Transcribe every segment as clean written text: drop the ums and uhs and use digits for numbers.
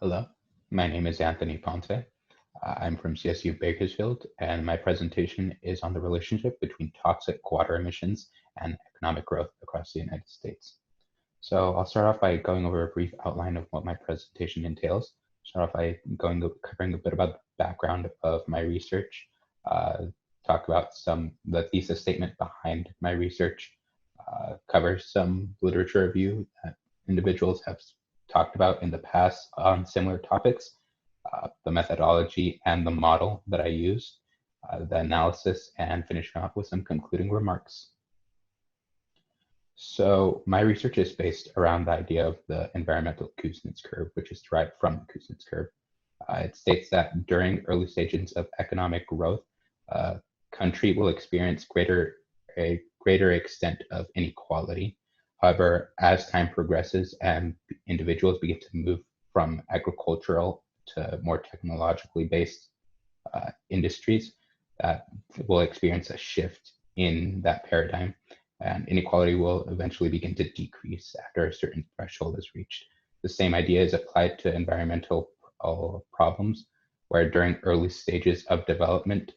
Hello, my name is Anthony Ponce. I'm from CSUB Bakersfield, and my presentation is on the relationship between toxic water emissions and economic growth across the United States. So I'll start off by going over a brief outline of what my presentation entails. Start off by covering a bit about the background of my research, talk about the thesis statement behind my research, cover some literature review that individuals have talked about in the past on similar topics, the methodology and the model that I use, the analysis, and finishing off with some concluding remarks. So my research is based around the idea of the environmental Kuznets curve, which is derived from the Kuznets curve. It states that during early stages of economic growth, a country will experience a greater extent of inequality. However, as time progresses and individuals begin to move from agricultural to more technologically based industries, that will experience a shift in that paradigm, and inequality will eventually begin to decrease after a certain threshold is reached. The same idea is applied to environmental problems, where during early stages of development,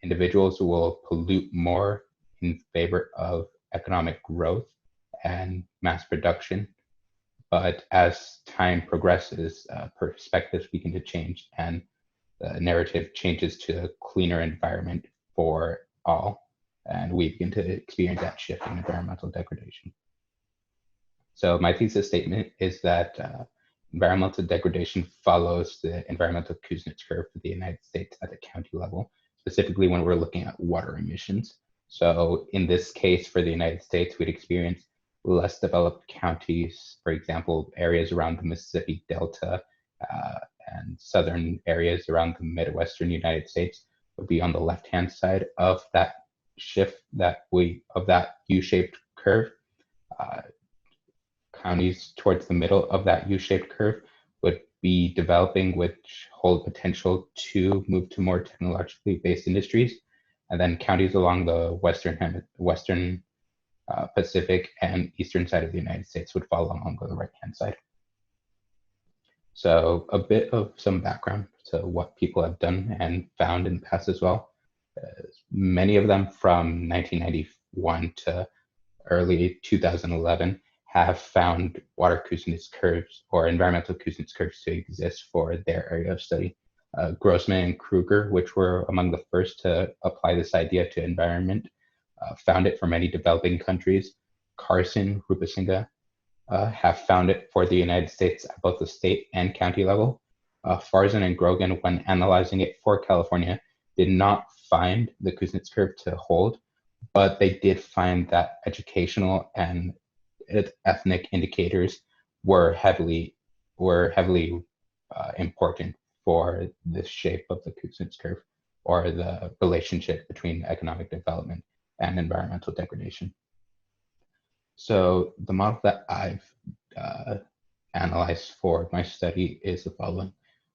individuals will pollute more in favor of economic growth and mass production. But as time progresses, perspectives begin to change, and the narrative changes to a cleaner environment for all, and we begin to experience that shift in environmental degradation. So my thesis statement is that environmental degradation follows the environmental Kuznets curve for the United States at the county level, specifically when we're looking at water emissions. So in this case, for the United States, we'd experience less developed counties, for example, areas around the Mississippi Delta and southern areas around the Midwestern United States would be on the left-hand side of that shift of that U-shaped curve. Counties towards the middle of that U-shaped curve would be developing, which hold potential to move to more technologically based industries. And then counties along the Western Pacific and Eastern side of the United States would follow along the right-hand side. So a bit of some background to what people have done and found in the past as well. Many of them from 1991 to early 2011 have found water Kuznets curves or environmental Kuznets curves to exist for their area of study. Grossman and Kruger, which were among the first to apply this idea to environment, found it for many developing countries. Carson, Rupisinga have found it for the United States at both the state and county level. Farzan and Grogan, when analyzing it for California, did not find the Kuznets curve to hold, but they did find that educational and ethnic indicators were heavily important for this shape of the Kuznets curve, or the relationship between economic development and environmental degradation. So the model that I've analyzed for my study is the following,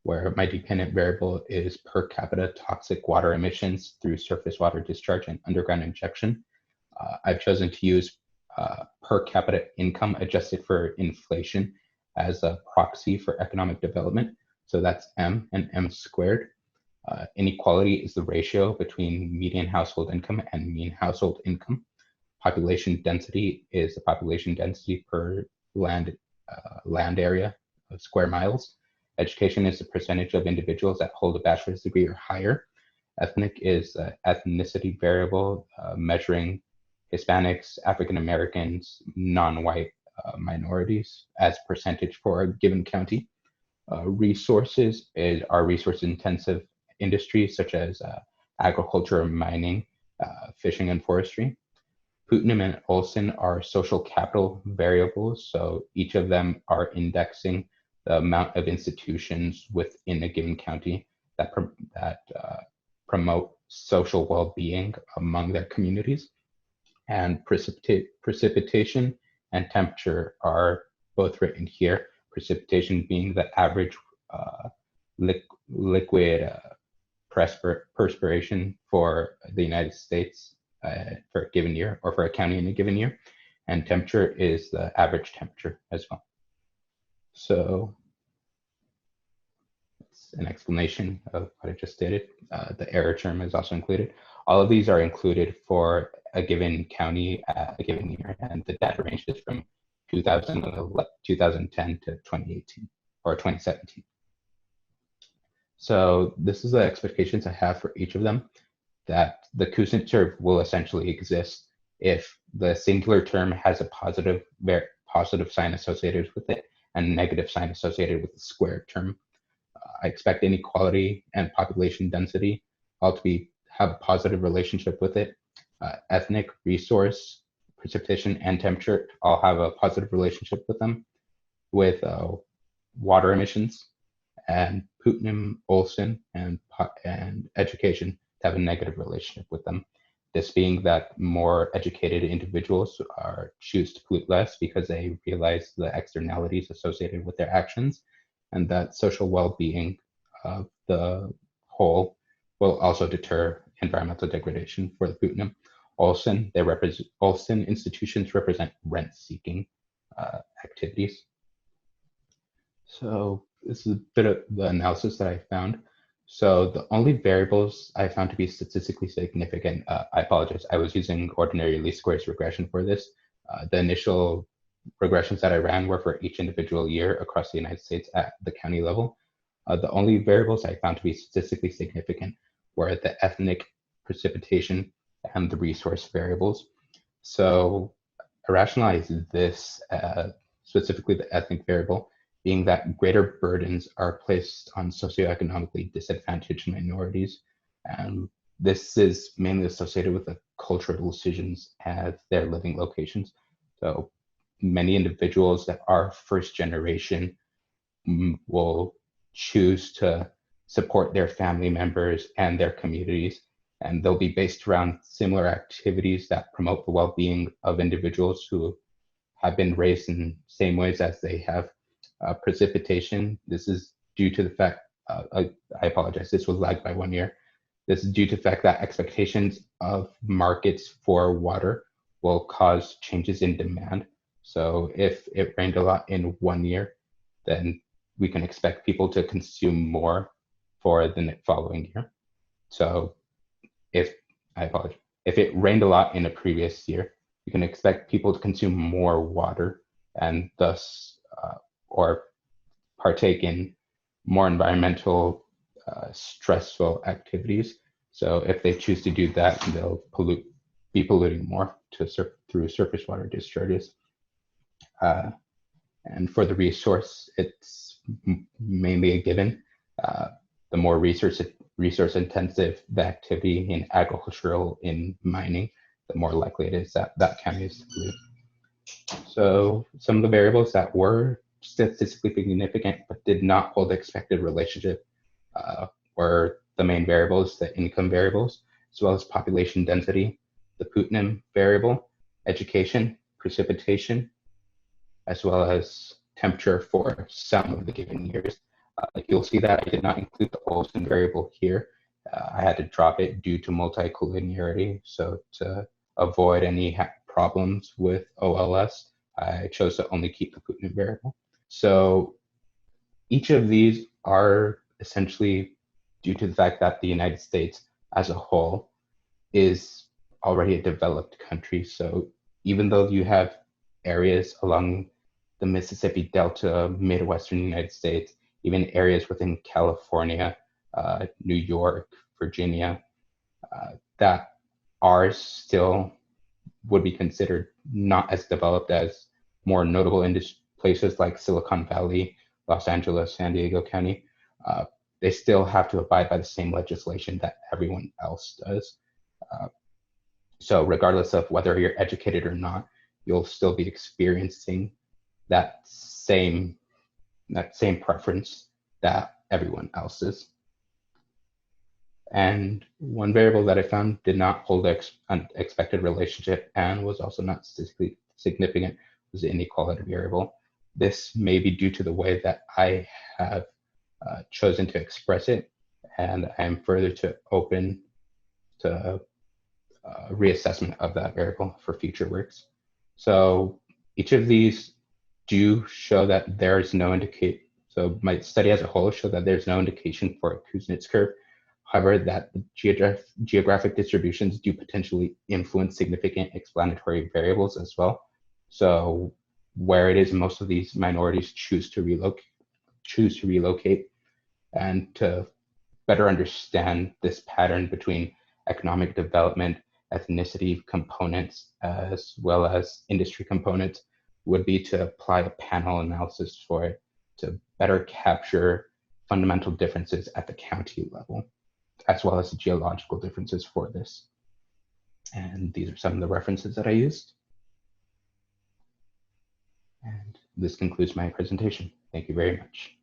where my dependent variable is per capita toxic water emissions through surface water discharge and underground injection. I've chosen to use per capita income adjusted for inflation as a proxy for economic development. So that's M and M squared. Inequality is the ratio between median household income and mean household income. Population density is the population density per land area of square miles. Education is the percentage of individuals that hold a bachelor's degree or higher. Ethnic is the ethnicity variable measuring Hispanics, African Americans, non-white minorities as percentage for a given county. Resources are resource intensive industries such as agriculture, mining, fishing, and forestry. Putnam and Olson are social capital variables, so each of them are indexing the amount of institutions within a given county that promote social well-being among their communities. And precipitation and temperature are both written here. Precipitation being the average liquid perspiration for the United States for a given year, or for a county in a given year, and temperature is the average temperature as well. So is an explanation of what I just stated. The error term is also included. All of these are included for a given county at a given year, and the data ranges from 2010 to 2018 or 2017. So this is the expectations I have for each of them, that the Kuznets curve will essentially exist if the singular term has a positive sign associated with it and a negative sign associated with the squared term. I expect inequality and population density all to have a positive relationship with it. Ethnic, resource, precipitation, and temperature all have a positive relationship with them, with water emissions, and Putnam, Olson, and education to have a negative relationship with them. This being that more educated individuals choose to pollute less because they realize the externalities associated with their actions, and that social well-being of the whole will also deter environmental degradation for the Putnam. Olson institutions represent rent-seeking activities. So this is a bit of the analysis that I found. So the only variables I found to be statistically significant, I apologize, I was using ordinary least squares regression for this. The initial regressions that I ran were for each individual year across the United States at the county level. The only variables I found to be statistically significant were the ethnic, precipitation, and the resource variables. So I rationalized this, specifically the ethnic variable, being that greater burdens are placed on socioeconomically disadvantaged minorities. And this is mainly associated with the cultural decisions at their living locations. So many individuals that are first generation will choose to support their family members and their communities, and they'll be based around similar activities that promote the well-being of individuals who have been raised in the same ways as they have. Precipitation, this is due to the fact, I apologize, this was lagged by 1 year. This is due to the fact that expectations of markets for water will cause changes in demand. So if it rained a lot in 1 year, then we can expect people to consume more for the following year. So if it rained a lot in a previous year, you can expect people to consume more water and thus or partake in more environmental stressful activities. So if they choose to do that, they'll be polluting more through surface water discharges. And for the resource, it's mainly a given. The more resource intensive the activity in agricultural, in mining, the more likely it is that that county is to pollute. So some of the variables that were statistically significant but did not hold the expected relationship were the main variables, the income variables, as well as population density, the Putnam variable, education, precipitation, as well as temperature for some of the given years. You'll see that I did not include the Olson variable here. I had to drop it due to multicollinearity. So to avoid any problems with OLS, I chose to only keep the Putnam variable. So each of these are essentially due to the fact that the United States as a whole is already a developed country. So even though you have areas along the Mississippi Delta, Midwestern United States, even areas within California, New York, Virginia, that are still would be considered not as developed as more notable places like Silicon Valley, Los Angeles, San Diego County. They still have to abide by the same legislation that everyone else does. So regardless of whether you're educated or not, you'll still be experiencing that same preference that everyone else is. And one variable that I found did not hold an unexpected relationship and was also not statistically significant was the inequality variable. This may be due to the way that I have chosen to express it, and I am further to open to reassessment of that variable for future works. So each of these do show that there is no So my study as a whole showed that there's no indication for a Kuznets curve. However, that the geographic distributions do potentially influence significant explanatory variables as well. So where it is most of these minorities choose to relocate, and to better understand this pattern between economic development, ethnicity components, as well as industry components, would be to apply a panel analysis for it to better capture fundamental differences at the county level, as well as geological differences for this. And these are some of the references that I used. And this concludes my presentation. Thank you very much.